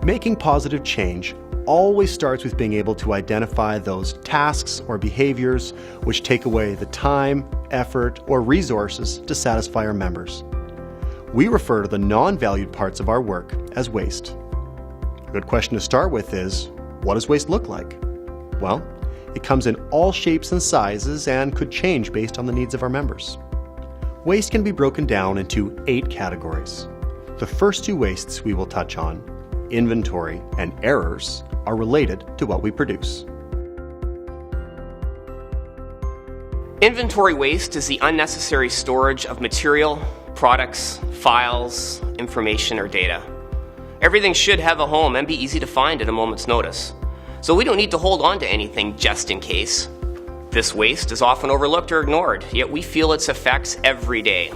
Making positive change always starts with being able to identify those tasks or behaviors which take away the time, effort, or resources to satisfy our members. We refer to the non-valued parts of our work as waste. A good question to start with is, what does waste look like? Well, it comes in all shapes and sizes and could change based on the needs of our members. Waste can be broken down into 8 categories. The first 2 wastes we will touch on, inventory and errors, are related to what we produce. Inventory waste is the unnecessary storage of material, products, files, information, or data. Everything should have a home and be easy to find at a moment's notice. So we don't need to hold on to anything just in case. This waste is often overlooked or ignored, yet we feel its effects every day.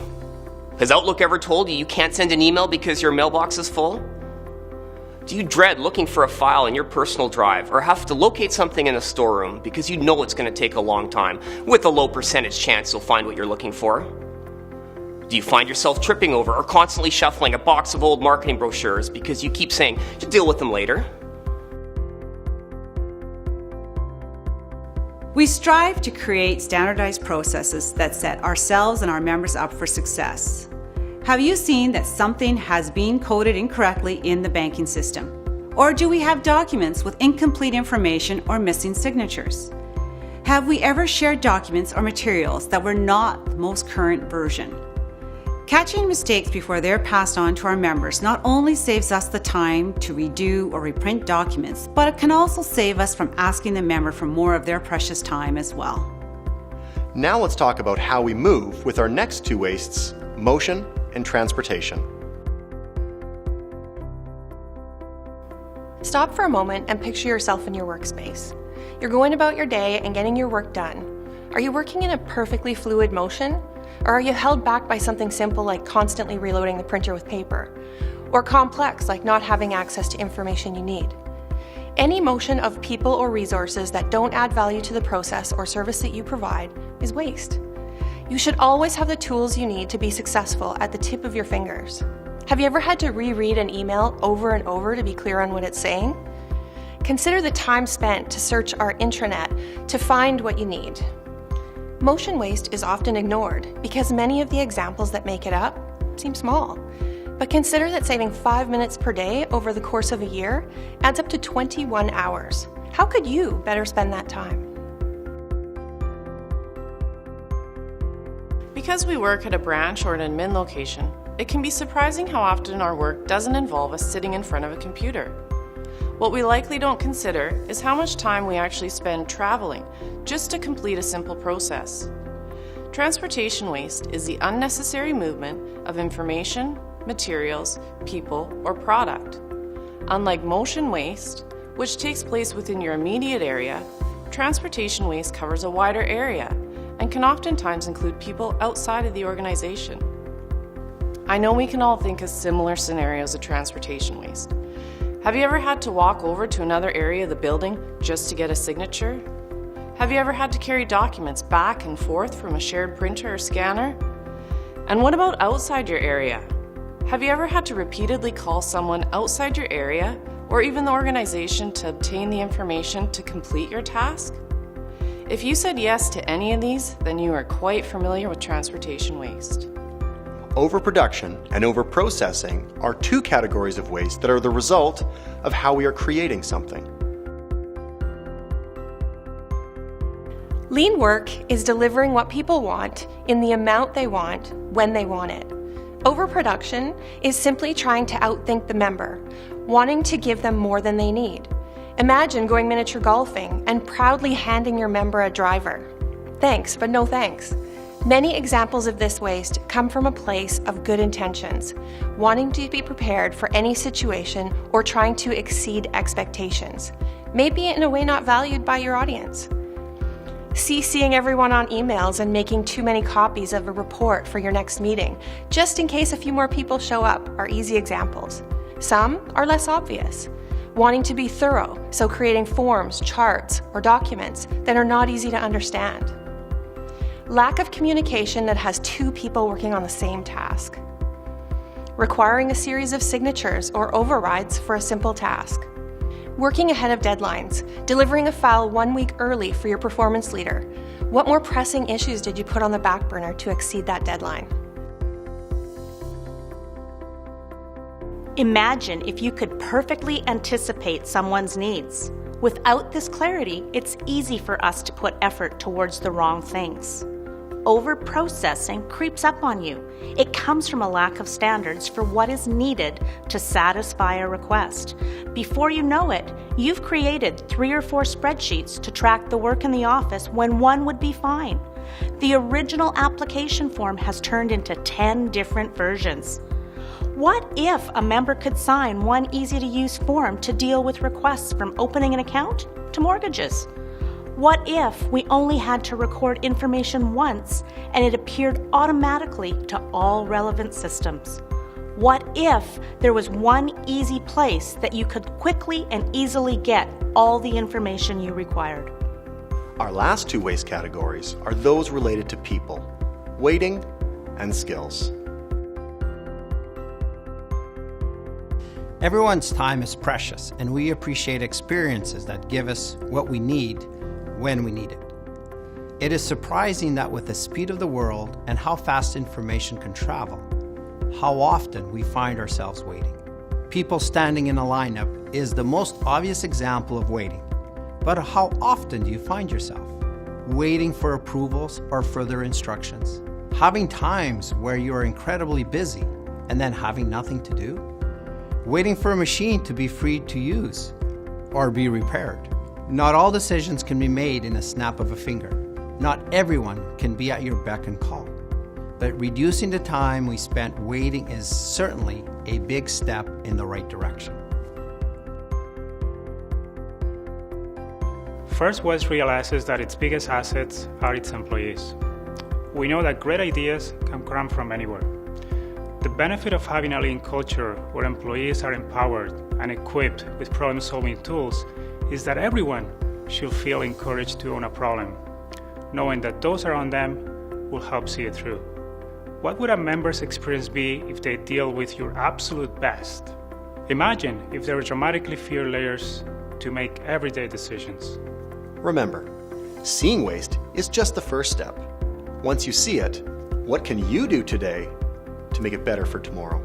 Has Outlook ever told you can't send an email because your mailbox is full? Do you dread looking for a file in your personal drive or have to locate something in a storeroom because you know it's going to take a long time with a low percentage chance you'll find what you're looking for? Do you find yourself tripping over or constantly shuffling a box of old marketing brochures because you keep saying, "Just deal with them later"? We strive to create standardized processes that set ourselves and our members up for success. Have you seen that something has been coded incorrectly in the banking system? Or do we have documents with incomplete information or missing signatures? Have we ever shared documents or materials that were not the most current version? Catching mistakes before they're passed on to our members not only saves us the time to redo or reprint documents, but it can also save us from asking the member for more of their precious time as well. Now let's talk about how we move with our next 2 wastes, motion and transportation. Stop for a moment and picture yourself in your workspace. You're going about your day and getting your work done. Are you working in a perfectly fluid motion? Or are you held back by something simple like constantly reloading the printer with paper? Or complex like not having access to information you need? Any motion of people or resources that don't add value to the process or service that you provide is waste. You should always have the tools you need to be successful at the tip of your fingers. Have you ever had to reread an email over and over to be clear on what it's saying? Consider the time spent to search our intranet to find what you need. Motion waste is often ignored because many of the examples that make it up seem small. But consider that saving 5 minutes per day over the course of a year adds up to 21 hours. How could you better spend that time? Because we work at a branch or an admin location, it can be surprising how often our work doesn't involve us sitting in front of a computer. What we likely don't consider is how much time we actually spend traveling just to complete a simple process. Transportation waste is the unnecessary movement of information, materials, people, or product. Unlike motion waste, which takes place within your immediate area, transportation waste covers a wider area and can oftentimes include people outside of the organization. I know we can all think of similar scenarios of transportation waste. Have you ever had to walk over to another area of the building just to get a signature? Have you ever had to carry documents back and forth from a shared printer or scanner? And what about outside your area? Have you ever had to repeatedly call someone outside your area or even the organization to obtain the information to complete your task? If you said yes to any of these, then you are quite familiar with transportation waste. Overproduction and overprocessing are 2 categories of waste that are the result of how we are creating something. Lean work is delivering what people want in the amount they want when they want it. Overproduction is simply trying to outthink the member, wanting to give them more than they need. Imagine going miniature golfing and proudly handing your member a driver. Thanks, but no thanks. Many examples of this waste come from a place of good intentions, wanting to be prepared for any situation or trying to exceed expectations, maybe in a way not valued by your audience. CCing everyone on emails and making too many copies of a report for your next meeting, just in case a few more people show up, are easy examples. Some are less obvious. Wanting to be thorough, so creating forms, charts, or documents that are not easy to understand. Lack of communication that has 2 people working on the same task. requiring a series of signatures or overrides for a simple task, working ahead of deadlines, delivering a file 1 week early for your performance leader. What more pressing issues did you put on the back burner to exceed that deadline? Imagine if you could perfectly anticipate someone's needs. Without this clarity, it's easy for us to put effort towards the wrong things. Over-processing creeps up on you. It comes from a lack of standards for what is needed to satisfy a request. Before you know it, you've created 3 or 4 spreadsheets to track the work in the office when one would be fine. The original application form has turned into 10 different versions. What if a member could sign one easy-to-use form to deal with requests from opening an account to mortgages? What if we only had to record information once and it appeared automatically to all relevant systems? What if there was one easy place that you could quickly and easily get all the information you required? Our last 2 waste categories are those related to people, waiting, and skills. Everyone's time is precious, and we appreciate experiences that give us what we need when we need it. It is surprising that with the speed of the world and how fast information can travel, how often we find ourselves waiting. People standing in a lineup is the most obvious example of waiting. But how often do you find yourself waiting for approvals or further instructions? Having times where you are incredibly busy and then having nothing to do? Waiting for a machine to be free to use or be repaired. Not all decisions can be made in a snap of a finger. Not everyone can be at your beck and call. But reducing the time we spent waiting is certainly a big step in the right direction. First West realizes that its biggest assets are its employees. We know that great ideas can come from anywhere. The benefit of having a lean culture where employees are empowered and equipped with problem-solving tools is that everyone should feel encouraged to own a problem, knowing that those around them will help see it through. What would a member's experience be if they deal with your absolute best? Imagine if there were dramatically fewer layers to make everyday decisions. Remember, seeing waste is just the first step. Once you see it, what can you do today to make it better for tomorrow?